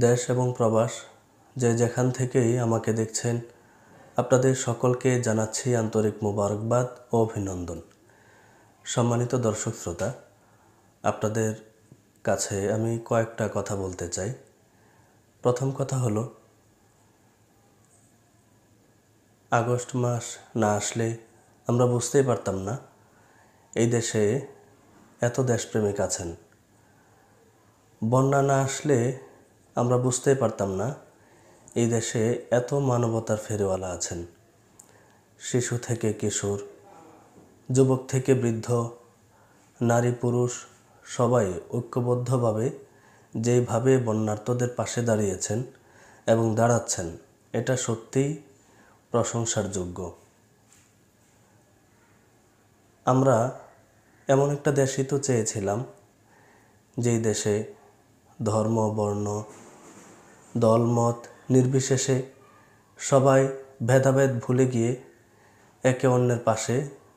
দেশ এবং প্রবাস যে যেখান থেকেই আমাকে দেখছেন, আপনাদের সকলকে জানাচ্ছি আন্তরিক মোবারকবাদ ও অভিনন্দন। সম্মানিত দর্শক শ্রোতা, আপনাদের কাছে আমি কয়েকটা কথা বলতে চাই। প্রথম কথা হলো, আগস্ট মাস না আসলে আমরা বুঝতেই পারতাম না এই দেশে এত দেশপ্রেমিক আছেন। বন্যা না আসলে আমরা বুঝতেই পারতাম না এই দেশে এত মানবতার ফেরিওয়ালা আছেন। শিশু থেকে কিশোর, যুবক থেকে বৃদ্ধ, নারী পুরুষ সবাই ঐক্যবদ্ধভাবে যেইভাবে বন্যার্তদের পাশে দাঁড়িয়েছেন এবং দাঁড়াচ্ছেন, এটা সত্যিই প্রশংসার যোগ্য। আমরা এমন একটা দেশই তো চেয়েছিলাম যেই দেশে ধর্ম, বর্ণ, দলমত নির্বিশেষে সবাই ভেদাভেদ ভুলে গিয়ে একে অন্যের পাশে,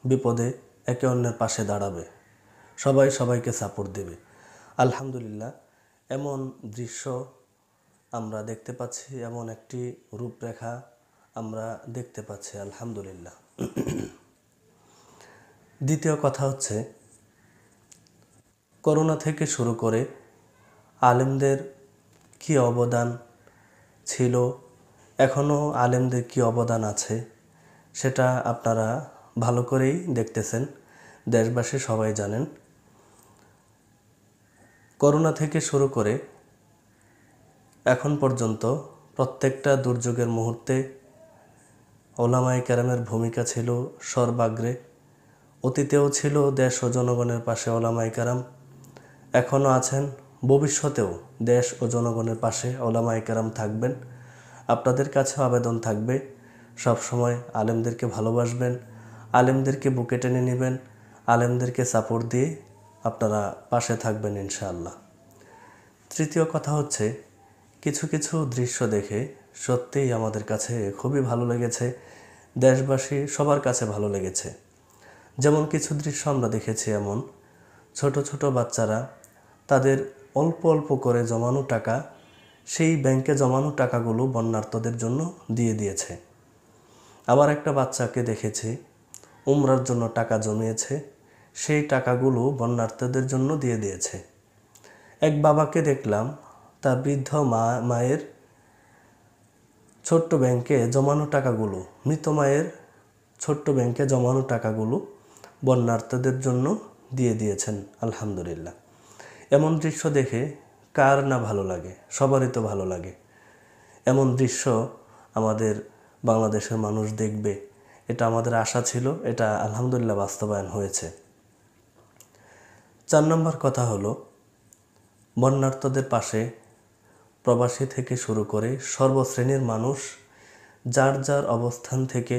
বিপদে একে অন্যের পাশে দাঁড়াবে, সবাই সবাইকে সাপোর্ট দেবে। আলহামদুলিল্লাহ, এমন দৃশ্য আমরা দেখতে পাচ্ছি, এমন একটি রূপরেখা আমরা দেখতে পাচ্ছি, আলহামদুলিল্লাহ। দ্বিতীয় কথা হচ্ছে, করোনা থেকে শুরু করে আলেমদের কি অবদান ছিল, এখনও আলেমদের কি অবদান আছে, সেটা আপনারা ভালো করেই দেখতেছেন, দেশবাসী সবাই জানেন। করোনা থেকে শুরু করে এখন পর্যন্ত প্রত্যেকটা দুর্যোগের মুহূর্তে ওলামায়ে কেরামের ভূমিকা ছিল সর্বাগ্রে। অতীতেও ছিল দেশ ও জনগণের পাশে ওলামায়ে কেরাম, এখনও আছেন, ভবিষ্যতেও দেশ ও জনগণের পাশে ওলামায়ে কেরাম থাকবেন। আপনাদের কাছে আবেদন থাকবে, সবসময় আলেমদেরকে ভালোবাসবেন, আলেমদেরকে বুকে টেনে নেবেন, আলেমদেরকে সাপোর্ট দিয়ে আপনারা পাশে থাকবেন ইনশাআল্লাহ। তৃতীয় কথা হচ্ছে, কিছু কিছু দৃশ্য দেখে সত্যিই আমাদের কাছে খুবই ভালো লেগেছে, দেশবাসী সবার কাছে ভালো লেগেছে। যেমন কিছু দৃশ্য আমরা দেখেছি, এমন ছোট ছোট বাচ্চারা তাদের অল্প অল্প করে জমানো টাকা, সেই ব্যাংকে জমানো টাকাগুলো বন্যার্তদের জন্য দিয়ে দিয়েছে। আবার একটা বাচ্চাকে দেখেছি উমরার জন্য টাকা জমিয়েছে, সেই টাকাগুলো বন্যার্তদের জন্য দিয়ে দিয়েছে। এক বাবাকে দেখলাম তার বৃদ্ধ মায়ের ছোট্ট ব্যাংকে জমানো টাকাগুলো, মৃত মায়ের ছোট্ট ব্যাংকে জমানো টাকাগুলো বন্যার্তদের জন্য দিয়ে দিয়েছেন, আলহামদুলিল্লাহ। এমন দৃশ্য দেখে কার না ভালো লাগে, সবারই তো ভালো লাগে। এমন দৃশ্য আমাদের বাংলাদেশের মানুষ দেখবে, এটা আমাদের আশা ছিল, এটা আলহামদুলিল্লাহ বাস্তবায়ন হয়েছে। 4 নম্বর কথা হলো, বন্যার্তদের পাশে প্রবাসী থেকে শুরু করে সর্বশ্রেণীর মানুষ যার যার অবস্থান থেকে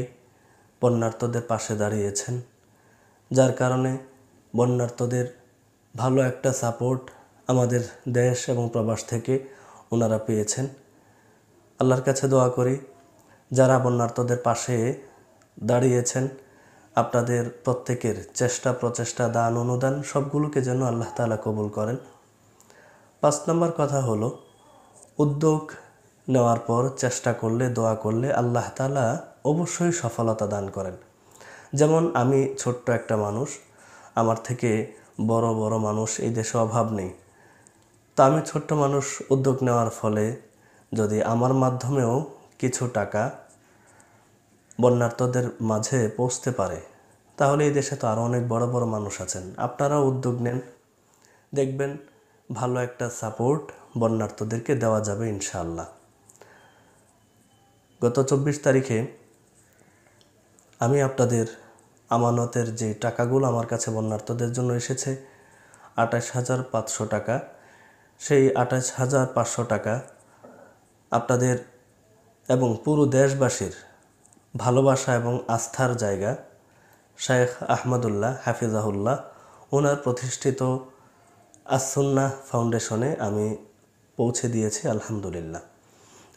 বন্যার্তদের পাশে দাঁড়িয়েছেন, যার কারণে বন্যার্তদের ভালো একটা সাপোর্ট আমাদের দেশ এবং প্রবাস থেকে ওনারা পেয়েছেন। আল্লাহর কাছে দোয়া করি, যারা বন্যার্তদের পাশে দাঁড়িয়েছেন, আপনাদের প্রত্যেকের চেষ্টা প্রচেষ্টা, দান অনুদান সবগুলোকে যেন আল্লাহ তাআলা কবুল করেন। 5 নম্বর কথা হলো, উদ্যোগ নেওয়ার পর চেষ্টা করলে, দোয়া করলে আল্লাহ তাআলা অবশ্যই সফলতা দান করেন। যেমন আমি ছোট্ট একটা মানুষ, আমার থেকে বড় বড় মানুষ এই দেশে অভাব নেই, তো আমি ছোট্ট মানুষ, উদ্যোগ নেওয়ার ফলে যদি আমার মাধ্যমেও কিছু টাকা বন্যার্তদের মাঝে পৌঁছতে পারে, তাহলে এই দেশে তো আরও অনেক বড় বড় মানুষ আছেন। আপনারাও উদ্যোগ নেন, দেখবেন ভালো একটা সাপোর্ট বন্যার্তদেরকে দেওয়া যাবে ইনশাআল্লাহ। গত 24 তারিখে আমি আপনাদের আমানতের যে টাকাগুলো আমার কাছে বন্যার্তদের জন্য এসেছে, 28,500 টাকা, সেই 28,500 টাকা আপনাদের এবং পুরো দেশবাসীর ভালোবাসা এবং আস্থার জায়গা শেখ আহমদুল্লাহ হাফিজাহুল্লাহ, ওনার প্রতিষ্ঠিত আস-সুন্নাহ ফাউন্ডেশনে আমি পৌঁছে দিয়েছি, আলহামদুলিল্লাহ।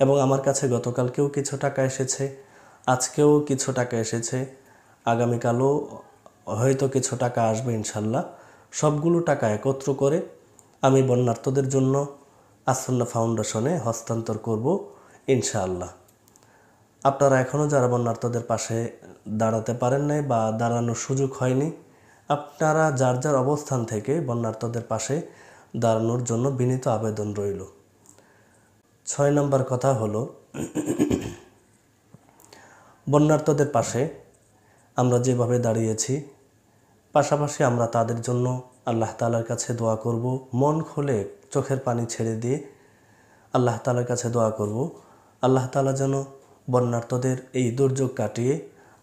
এবং আমার কাছে গতকালকেও কিছু টাকা এসেছে, আজকেও কিছু টাকা এসেছে, আগামীকালও হয়তো কিছু টাকা আসবে ইনশাল্লাহ। সবগুলো টাকা একত্র করে আমি বন্যার্তদের জন্য আসন্না ফাউন্ডেশনে হস্তান্তর করব ইনশাআল্লাহ। আপনারা এখনও যারা বন্যার্তদের পাশে দাঁড়াতে পারেন নাই বা দাঁড়ানোর সুযোগ হয়নি, আপনারা যার যার অবস্থান থেকে বন্যার্তদের পাশে দাঁড়ানোর জন্য বিনীত আবেদন রইল। 6 নম্বর কথা হলো, বন্যার্তদের পাশে আমরা যেভাবে দাঁড়িয়েছি, পাশাপাশি আমরা তাদের জন্য আল্লাহ তাআলার কাছে দোয়া করব, মন খুলে চোখের পানি ছেড়ে দিয়ে আল্লাহ তাআলার কাছে দোয়া করব, আল্লাহ তাআলা যেন বন্যার্তদের এই দুর্যোগ কাটিয়ে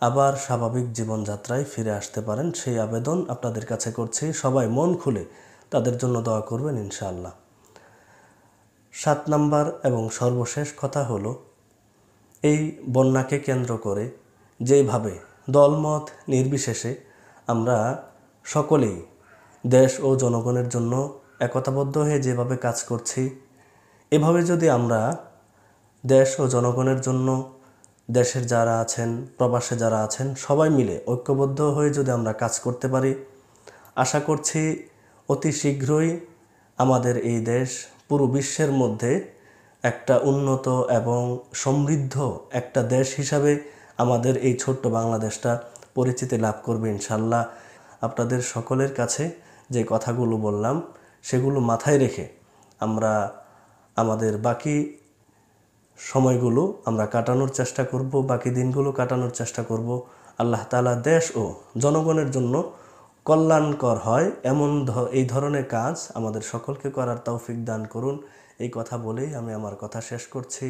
আবার স্বাভাবিক জীবনযাত্রায় ফিরে আসতে পারেন, সেই আবেদন আপনাদের কাছে করছি। সবাই মন খুলে তাদের জন্য দোয়া করবেন ইনশাআল্লাহ। 7 নম্বর এবং সর্বশেষ কথা হলো, এই বন্যাকে কেন্দ্র করে যেভাবে দলমত নির্বিশেষে আমরা সকলেই দেশ ও জনগণের জন্য একতাবদ্ধ হয়ে যেভাবে কাজ করছি, এভাবে যদি আমরা দেশ ও জনগণের জন্য, দেশের যারা আছেন, প্রবাসে যারা আছেন, সবাই মিলে ঐক্যবদ্ধ হয়ে যদি আমরা কাজ করতে পারি, আশা করছি অতি শীঘ্রই আমাদের এই দেশ পুরো বিশ্বের মধ্যে একটা উন্নত এবং সমৃদ্ধ একটা দেশ হিসাবে আমাদের এই ছোট্ট বাংলাদেশটা পরিচিতি লাভ করবে ইনশাল্লাহ। আপনাদের সকলের কাছে যে কথাগুলো বললাম সেগুলো মাথায় রেখে আমরা আমাদের বাকি সময়গুলো আমরা কাটানোর চেষ্টা করব, বাকি দিনগুলো কাটানোর চেষ্টা করব। আল্লাহ তাআলা দেশ ও জনগণের জন্য কল্যাণকর হয় এমন এই ধরনের কাজ আমাদের সকলকে করার তৌফিক দান করুন। এই কথা বলেই আমি আমার কথা শেষ করছি।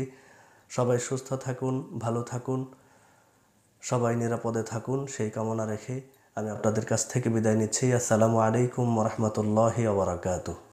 সবাই সুস্থ থাকুন, ভালো থাকুন, সবাই নিরাপদে থাকুন, সেই কামনা রেখে আমি আপনাদের কাছ থেকে বিদায় নিচ্ছি। আসসালামু আলাইকুম ওয়া রাহমাতুল্লাহি ওয়া বারাকাতুহু।